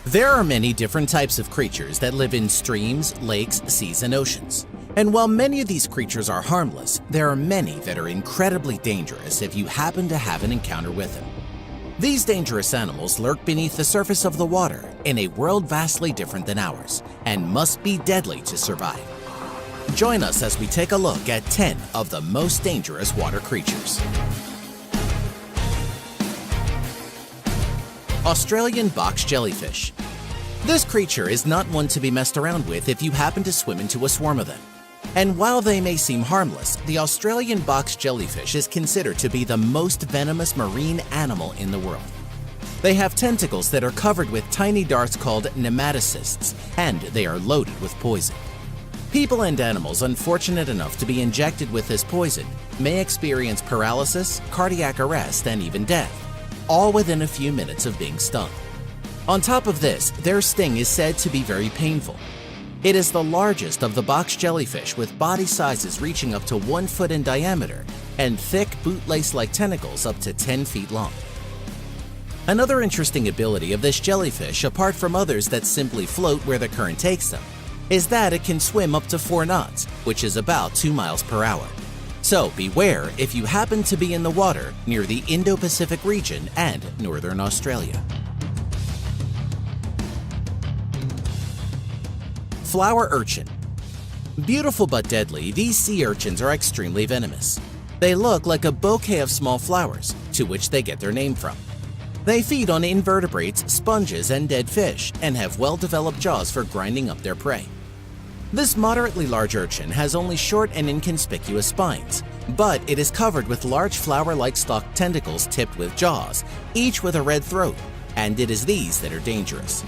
There are many different types of creatures that live in streams, lakes, seas, and oceans. And while many of these creatures are harmless, there are many that are incredibly dangerous if you happen to have an encounter with them. These dangerous animals lurk beneath the surface of the water in a world vastly different than ours and must be deadly to survive. Join us as we take a look at 10 of the most dangerous water creatures. Australian box jellyfish. This creature is not one to be messed around with if you happen to swim into a swarm of them. And while they may seem harmless, the Australian box jellyfish is considered to be the most venomous marine animal in the world. They have tentacles that are covered with tiny darts called nematocysts, and they are loaded with poison. People and animals unfortunate enough to be injected with this poison may experience paralysis, cardiac arrest, and even death, all within a few minutes of being stung. On top of this, their sting is said to be very painful. It is the largest of the box jellyfish with body sizes reaching up to 1 foot in diameter and thick bootlace-like tentacles up to 10 feet long. Another interesting ability of this jellyfish, apart from others that simply float where the current takes them, is that it can swim up to 4 knots, which is about 2 miles per hour. So beware if you happen to be in the water near the Indo-Pacific region and northern Australia. Flower urchin. Beautiful but deadly, these sea urchins are extremely venomous. They look like a bouquet of small flowers, to which they get their name from. They feed on invertebrates, sponges, and dead fish, and have well-developed jaws for grinding up their prey. This moderately large urchin has only short and inconspicuous spines, but it is covered with large flower-like stalked tentacles tipped with jaws, each with a red throat, and it is these that are dangerous.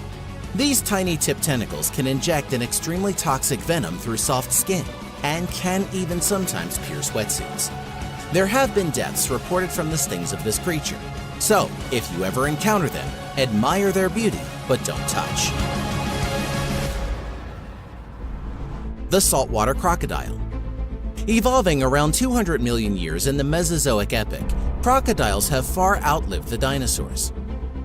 These tiny tipped tentacles can inject an extremely toxic venom through soft skin and can even sometimes pierce wetsuits. There have been deaths reported from the stings of this creature, so if you ever encounter them, admire their beauty, but don't touch. The saltwater crocodile. Evolving around 200 million years in the Mesozoic epoch, crocodiles have far outlived the dinosaurs.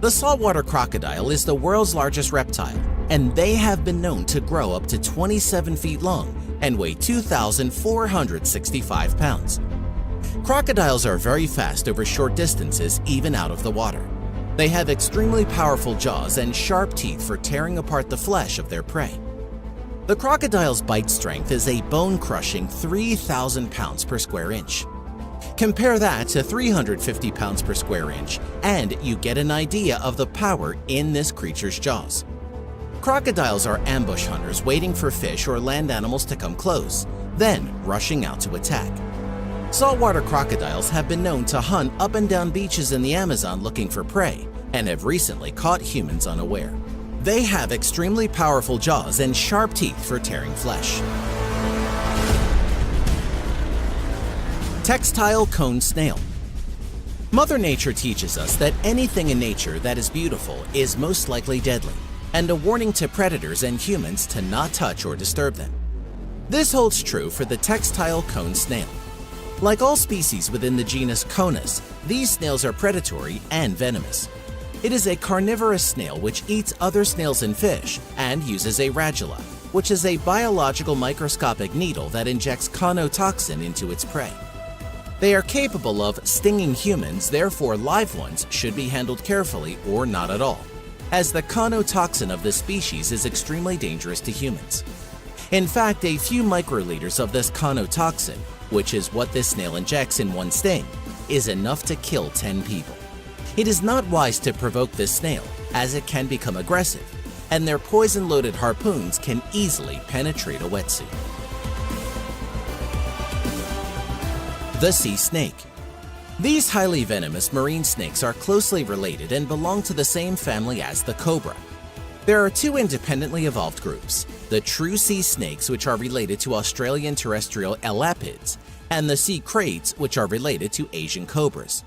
The saltwater crocodile is the world's largest reptile, and they have been known to grow up to 27 feet long and weigh 2,465 pounds. Crocodiles are very fast over short distances, even out of the water. They have extremely powerful jaws and sharp teeth for tearing apart the flesh of their prey. The crocodile's bite strength is a bone-crushing 3,000 pounds per square inch. Compare that to 350 pounds per square inch, and you get an idea of the power in this creature's jaws. Crocodiles are ambush hunters waiting for fish or land animals to come close, then rushing out to attack. Saltwater crocodiles have been known to hunt up and down beaches in the Amazon looking for prey, and have recently caught humans unaware. They have extremely powerful jaws and sharp teeth for tearing flesh. Textile cone snail. Mother Nature teaches us that anything in nature that is beautiful is most likely deadly, and a warning to predators and humans to not touch or disturb them. This holds true for the textile cone snail. Like all species within the genus Conus, these snails are predatory and venomous. It is a carnivorous snail which eats other snails and fish and uses a radula, which is a biological microscopic needle that injects conotoxin into its prey. They are capable of stinging humans, therefore live ones should be handled carefully or not at all, as the conotoxin of this species is extremely dangerous to humans. In fact, a few microliters of this conotoxin, which is what this snail injects in one sting, is enough to kill 10 people. It is not wise to provoke this snail, as it can become aggressive, and their poison-loaded harpoons can easily penetrate a wetsuit. The sea snake. These highly venomous marine snakes are closely related and belong to the same family as the cobra. There are 2 independently evolved groups, the true sea snakes, which are related to Australian terrestrial elapids, and the sea kraits, which are related to Asian cobras.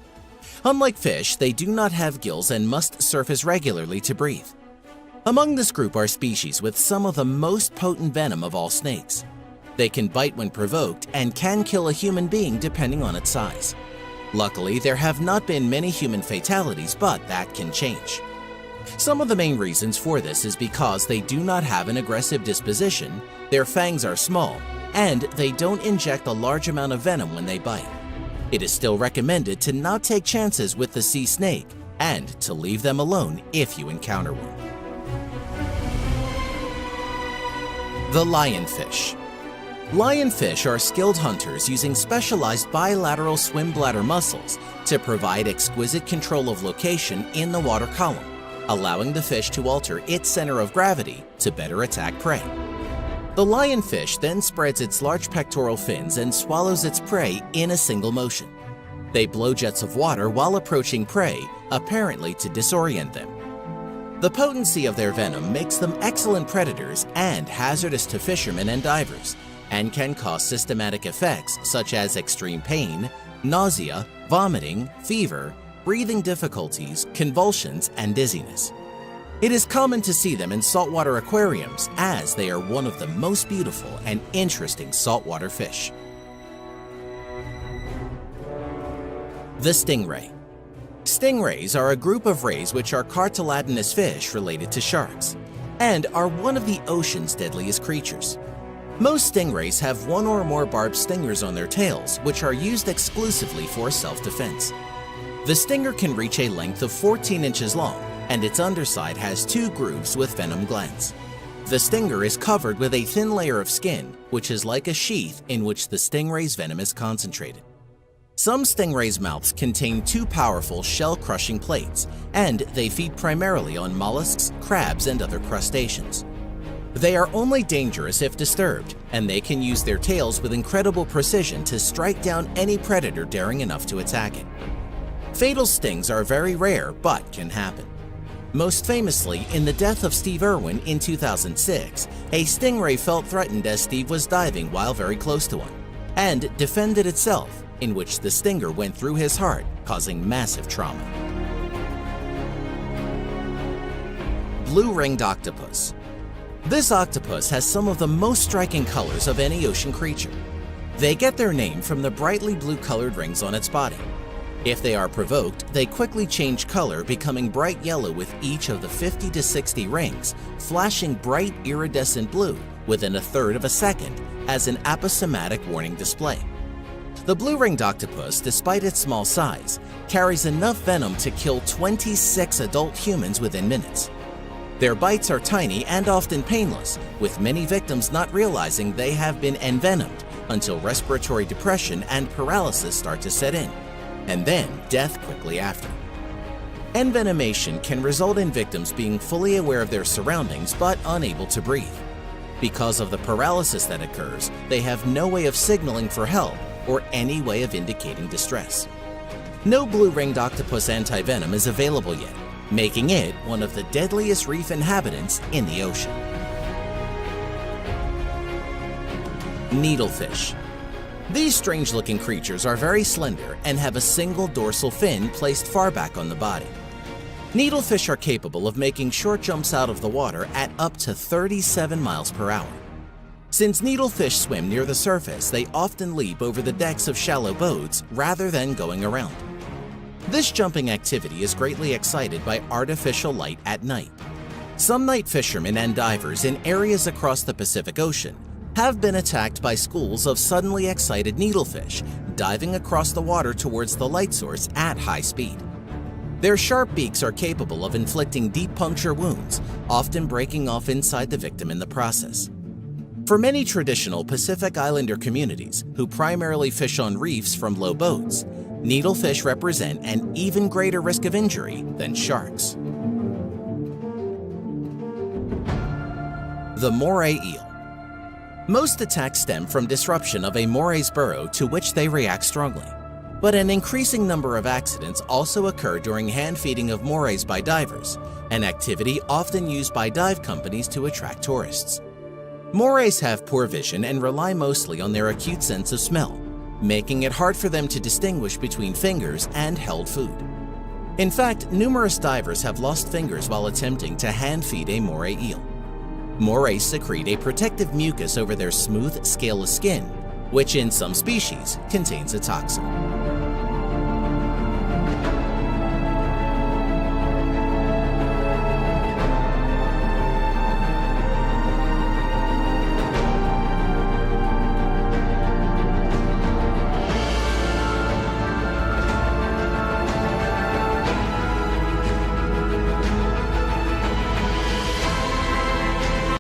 Unlike fish, they do not have gills and must surface regularly to breathe. Among this group are species with some of the most potent venom of all snakes. They can bite when provoked and can kill a human being depending on its size. Luckily, there have not been many human fatalities, but that can change. Some of the main reasons for this is because they do not have an aggressive disposition, their fangs are small, and they don't inject a large amount of venom when they bite. It is still recommended to not take chances with the sea snake and to leave them alone if you encounter one. The lionfish. Lionfish are skilled hunters using specialized bilateral swim bladder muscles to provide exquisite control of location in the water column, allowing the fish to alter its center of gravity to better attack prey. The lionfish then spreads its large pectoral fins and swallows its prey in a single motion. They blow jets of water while approaching prey, apparently to disorient them. The potency of their venom makes them excellent predators and hazardous to fishermen and divers, and can cause systematic effects such as extreme pain, nausea, vomiting, fever, breathing difficulties, convulsions, and dizziness. It is common to see them in saltwater aquariums as they are one of the most beautiful and interesting saltwater fish. The stingray. Stingrays are a group of rays which are cartilaginous fish related to sharks, and are one of the ocean's deadliest creatures. Most stingrays have one or more barbed stingers on their tails, which are used exclusively for self-defense. The stinger can reach a length of 14 inches long, and its underside has 2 grooves with venom glands. The stinger is covered with a thin layer of skin, which is like a sheath in which the stingray's venom is concentrated. Some stingrays' mouths contain 2 powerful shell-crushing plates, and they feed primarily on mollusks, crabs, and other crustaceans. They are only dangerous if disturbed, and they can use their tails with incredible precision to strike down any predator daring enough to attack it. Fatal stings are very rare, but can happen. Most famously, in the death of Steve Irwin in 2006, a stingray felt threatened as Steve was diving while very close to one, and defended itself, in which the stinger went through his heart, causing massive trauma. Blue-ringed octopus. This octopus has some of the most striking colors of any ocean creature. They get their name from the brightly blue-colored rings on its body. If they are provoked, they quickly change color, becoming bright yellow with each of the 50 to 60 rings, flashing bright iridescent blue within a third of a second as an aposematic warning display. The blue-ringed octopus, despite its small size, carries enough venom to kill 26 adult humans within minutes. Their bites are tiny and often painless, with many victims not realizing they have been envenomed until respiratory depression and paralysis start to set in, and then death quickly after. Envenomation can result in victims being fully aware of their surroundings but unable to breathe. Because of the paralysis that occurs, they have no way of signaling for help or any way of indicating distress. No blue-ringed octopus antivenom is available yet, making it one of the deadliest reef inhabitants in the ocean. Needlefish. These strange-looking creatures are very slender and have a single dorsal fin placed far back on the body. Needlefish are capable of making short jumps out of the water at up to 37 miles per hour. Since needlefish swim near the surface, they often leap over the decks of shallow boats rather than going around. This jumping activity is greatly excited by artificial light at night. Some night fishermen and divers in areas across the Pacific Ocean have been attacked by schools of suddenly excited needlefish diving across the water towards the light source at high speed. Their sharp beaks are capable of inflicting deep puncture wounds, often breaking off inside the victim in the process. For many traditional Pacific Islander communities who primarily fish on reefs from low boats, needlefish represent an even greater risk of injury than sharks. The moray eel. Most attacks stem from disruption of a moray's burrow to which they react strongly. But an increasing number of accidents also occur during hand-feeding of morays by divers, an activity often used by dive companies to attract tourists. Morays have poor vision and rely mostly on their acute sense of smell, making it hard for them to distinguish between fingers and held food. In fact, numerous divers have lost fingers while attempting to hand-feed a moray eel. Morays secrete a protective mucus over their smooth, scaleless skin, which in some species contains a toxin.